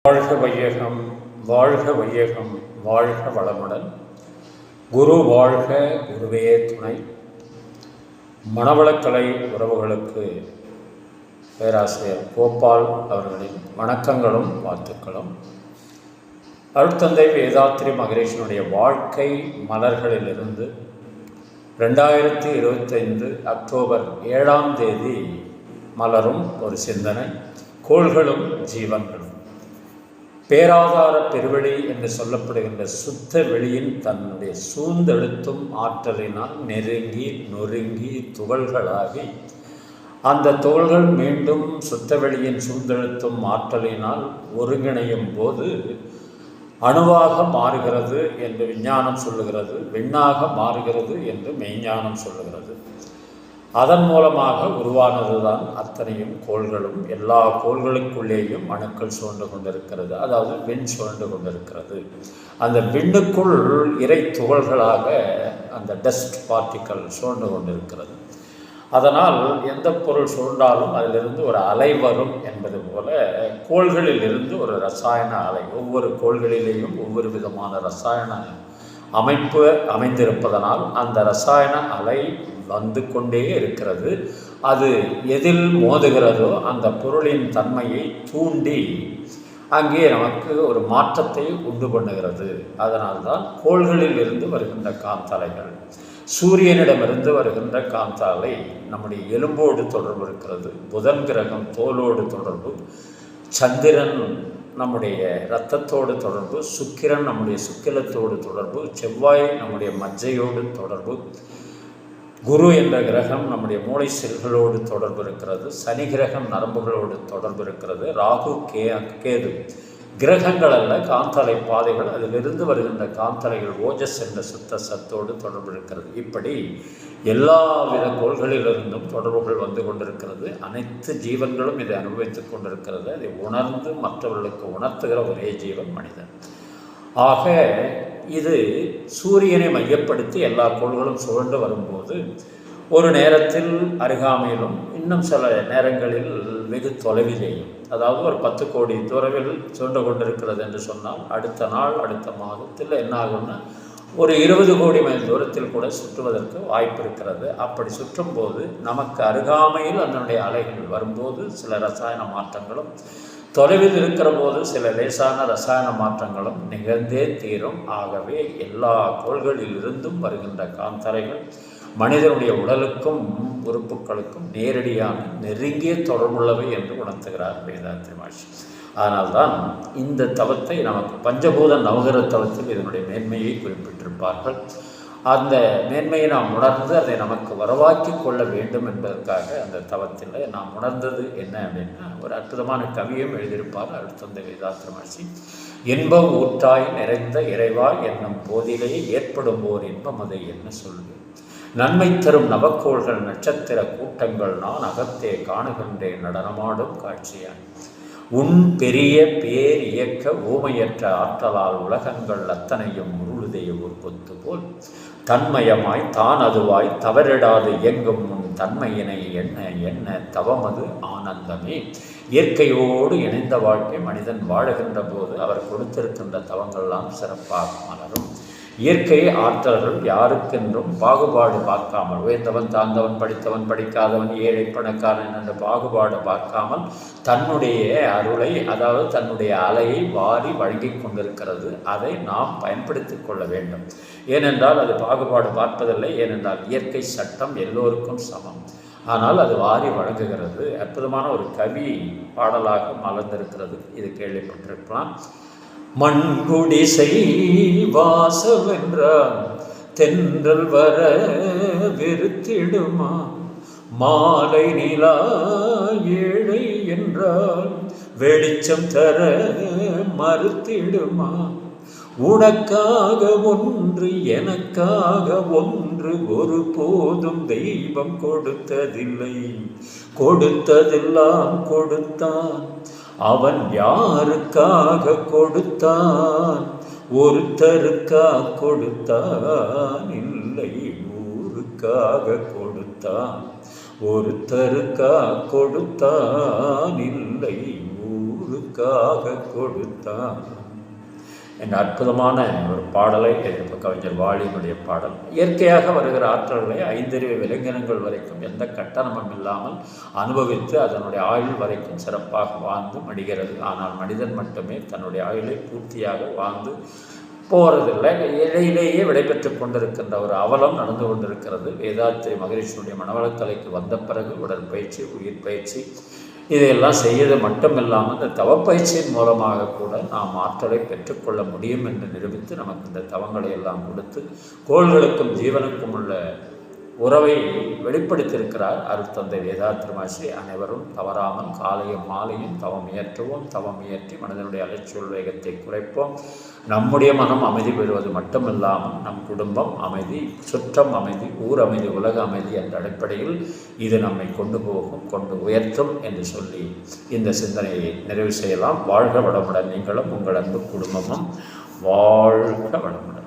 வாழ்க வையகம், வாழ்க வையகம், வாழ்க வளமுடன். குரு வாழ்க, குருவே துணை. மனவளக்கலை உறவுகளுக்கு பேராசிரியர் கோபால் அவர்களின் வணக்கங்களும் வாழ்த்துக்களும். அருட்தந்தை வேதாத்ரி மகரிஷியினுடைய வாழ்க்கை மலர்களிலிருந்து 2025 அக்டோபர் 7ஆம் தேதி மலரும் ஒரு சிந்தனை, கோள்களும் ஜீவன்களும். பேராதார பெருவெளி என்று சொல்லப்படுகின்ற சுத்த வெளியின் தன்னுடைய சூழ்ந்தெழுத்தும் ஆற்றலினால் நெருங்கி நொறுங்கி துகள்களாகி அந்த துகள்கள் மீண்டும் சுத்த வெளியின் சூழ்ந்தெழுத்தும் ஆற்றலினால் ஒருங்கிணையும் போது அணுவாக மாறுகிறது என்று விஞ்ஞானம் சொல்லுகிறது, விண்ணாக மாறுகிறது என்று மெய்ஞானம் சொல்லுகிறது. அதன் மூலமாக உருவானது தான் அத்தனையும் கோள்களும். எல்லா கோள்களுக்குள்ளேயும் அணுக்கள் சுழன்று கொண்டிருக்கிறது, அதாவது விண் சுழன்று கொண்டிருக்கிறது. அந்த விண்ணுக்குள் இறை துகள்களாக அந்த டஸ்ட் பார்ட்டிக்கல் சுழன்று கொண்டிருக்கிறது. அதனால் எந்த பொருள் சுழன்றாலும் அதிலிருந்து ஒரு அலை வரும் என்பது போல கோள்களில் இருந்து ஒரு ரசாயன அலை, ஒவ்வொரு கோள்களிலேயும் ஒவ்வொரு விதமான ரசாயன அமைப்பு அமைந்திருப்பதனால் அந்த ரசாயன அலை வந்து கொண்டே இருக்கிறது. அது எதில் மோதுகிறதோ அந்த பொருளின் தன்மையை தூண்டி அங்கே நமக்கு ஒரு மாற்றத்தை உண்டு பண்ணுகிறது. அதனால்தான் கோள்களில் இருந்து வருகின்ற காந்தலைகள், சூரியனிடமிருந்து வருகின்ற காந்தாலை நம்முடைய எலும்போடு தொடர்பு இருக்கிறது, புதன் கிரகம் தோலோடு தொடர்பு, சந்திரன் நம்முடைய இரத்தத்தோடு தொடர்பு, சுக்கிரன் நம்முடைய சுக்கிலத்தோடு தொடர்பு, செவ்வாய் நம்முடைய மஜ்ஜையோடு தொடர்பு, குரு என்ற கிரகம் நம்முடைய மூளை செல்களோடு தொடர்பு இருக்கிறது, சனி கிரகம் நரம்புகளோடு தொடர்பு இருக்கிறது, ராகு கேது கிரகங்கள் அல்ல, காந்தலை பாதைகள், அதிலிருந்து வருகின்ற காந்தலைகள் ஓஜஸ் என்ற சுத்த சத்தோடு தொடர்பு இருக்கிறது. இப்படி எல்லா வித கோள்களிலிருந்தும் தொடர்புகள் வந்து கொண்டிருக்கிறது. அனைத்து ஜீவன்களும் இதை அனுபவித்துக் கொண்டிருக்கிறது. அதை உணர்ந்து மற்றவர்களுக்கு உணர்த்துகிற ஒரே ஜீவன் மனிதன். ஆக இது சூரியனை மையப்படுத்தி எல்லா கோள்களும் சுழன்று வரும்போது ஒரு நேரத்தில் அருகாமையிலும் இன்னும் சில நேரங்களில் வெகு தொலைவிலேயும், அதாவது ஒரு 10 கோடி தூரவில் சுழன்று கொண்டிருக்கிறது என்று சொன்னால் அடுத்த நாள் அடுத்த மாதத்தில் என்ன ஆகும்னா ஒரு 20 கோடி மைல் தூரத்தில் கூட சுற்றுவதற்கு வாய்ப்பு இருக்கிறது. அப்படி சுற்றும்போது நமக்கு அருகாமையில் அதனுடைய அலைகள் வரும்போது சில ரசாயன மாற்றங்களும், தொலைவில் இருக்கிற போது சில லேசான ரசாயன மாற்றங்களும் நிகழ்ந்தே தீரும். ஆகவே எல்லா கோள்களிலிருந்தும் வருகின்ற காந்தலைகள் மனிதனுடைய உடலுக்கும் உறுப்புகளுக்கும் நேரடியான நெருங்கிய தொடர்புள்ளவை என்று உணர்த்துகிறார் வேதாத்ரி மகரிஷி. அதனால்தான் இந்த தவத்தை நமக்கு பஞ்சபூத நவகிர தவத்தில் இதனுடைய மேன்மையை குறிப்பிட்டிருப்பார்கள். அந்த மேன்மையை நாம் உணர்ந்து அதை நமக்கு வரவாக்கி கொள்ள வேண்டும் என்பதற்காக அந்த தவத்தில் நாம் உணர்ந்தது என்ன அப்படின்னா, ஒரு அற்புதமான கவியும் எழுதியிருப்பார் அருட்தந்தை வேதாத்ரி மகரிஷி. இன்பம் ஊற்றாய் நிறைந்த இறைவா என்னும் போதிலே ஏற்படும் ஓர் இன்பம் அதை என்ன சொல்வேன், நன்மை தரும் நவக்கோள்கள் நட்சத்திர கூட்டங்கள் நான் அகத்தே காணுகின்றேன் நடனமாடும் காட்சியான், உன் பெரிய பேர் இயக்க ஊமையற்ற ஆற்றலால் உலகங்கள் அத்தனையும் உருளுதே ஒரு கொத்து போல் தன்மயமாய் தான் அதுவாய் தவறிடாது இயங்கும் உன் தன்மையினை என்ன என்ன தவமது ஆனந்தமே. இயற்கையோடு இணைந்த வாழ்க்கை மனிதன் வாழுகின்ற போது அவர் கொடுத்திருக்கின்ற தவங்கள்லாம் சிறப்பாக மலரும். இயற்கை ஆற்றல்கள் யாருக்கென்றும் பாகுபாடு பார்க்காமல், உயர்ந்தவன் தாழ்ந்தவன், படித்தவன் படிக்காதவன், ஏழை பணக்காரன் என்ற பாகுபாடு பார்க்காமல் தன்னுடைய அருளை, அதாவது தன்னுடைய அலையை வாரி வழங்கி கொண்டிருக்கிறது. அதை நாம் பயன்படுத்தி கொள்ள வேண்டும். ஏனென்றால் அது பாகுபாடு பார்ப்பதில்லை. ஏனென்றால் இயற்கை சட்டம் எல்லோருக்கும் சமம். ஆனால் அது வாரி வழங்குகிறது. அற்புதமான ஒரு கவி பாடலாக மலர்ந்திருக்கிறது. இது கேள்விப்பட்டிருக்கலாம். மண்குடிசை வாசவென்றால் தென்றல் வர வெறுத்திடுமா, மாலை நிலா ஏழை என்றால் வெளிச்சம் தர மறுத்திடுமா, உனக்காக ஒன்று எனக்காக ஒன்று ஒரு போதும் தெய்வம் கொடுத்ததில்லை, கொடுத்ததெல்லாம் கொடுத்தான் அவன் யாருக்காக கொடுத்தான், ஒருத்தருக்கா கொடுத்தான் இல்லை ஊருக்காக கொடுத்தான், ஒருத்தருக்கா கொடுத்தான் இல்லை ஊருக்காக ஊருக்காக கொடுத்தான் என்ற அற்புதமான ஒரு பாடலை கவிஞர் வாலியினுடைய பாடல். இயற்கையாக வருகிற ஆற்றல்களை ஐந்தறிவு விலங்கினங்கள் வரைக்கும் எந்த கட்டணமும் இல்லாமல் அனுபவித்து அதனுடைய ஆயுள் வரைக்கும் சிறப்பாக வாழ்ந்து மடிகிறது. ஆனால் மனிதன் மட்டுமே தன்னுடைய ஆயுளை பூர்த்தியாக வாழ்ந்து போகிறதில்லை. இடையிலேயே விடைபெற்று கொண்டிருக்கின்ற ஒரு அவலம் நடந்து கொண்டிருக்கிறது. வேதாத்திரி மகரிஷியுடைய மனவளக்கலைக்கு வந்த பிறகு உடற்பயிற்சி, உயிர் பயிற்சி இதையெல்லாம் செய்யது மட்டுமில்லாமல் இந்த தவப்பயிற்சியின் மூலமாக கூட நாம் ஆற்றலை பெற்றுக்கொள்ள முடியும் என்று நிரூபித்து நமக்கு இந்த தவங்களை எல்லாம் கொடுத்து கோள்களுக்கும் ஜீவனுக்கும் உள்ள உறவை வெளிப்படுத்தியிருக்கிறார் அருட்தந்தை வேதாத்திரி மகரிஷி. அனைவரும் தவறாமல் காலையும் மாலையும் தவம் இயற்றுவோம். தவம் இயற்றி மனிதனுடைய அலைச்சொல் வேகத்தை குறைப்போம். நம்முடைய மனம் அமைதி பெறுவது மட்டுமில்லாமல் நம் குடும்பம் அமைதி, சுற்றம் அமைதி, ஊர் அமைதி, உலக அமைதி என்ற அடிப்படையில் இது நம்மை கொண்டு போகும், கொண்டு உயர்த்தும் என்று சொல்லி இந்த சிந்தனையை நிறைவு செய்யலாம். வாழ்க வளமுடன். நீங்களும் உங்கள் அன்பு குடும்பமும் வாழ்க வளமுடன்.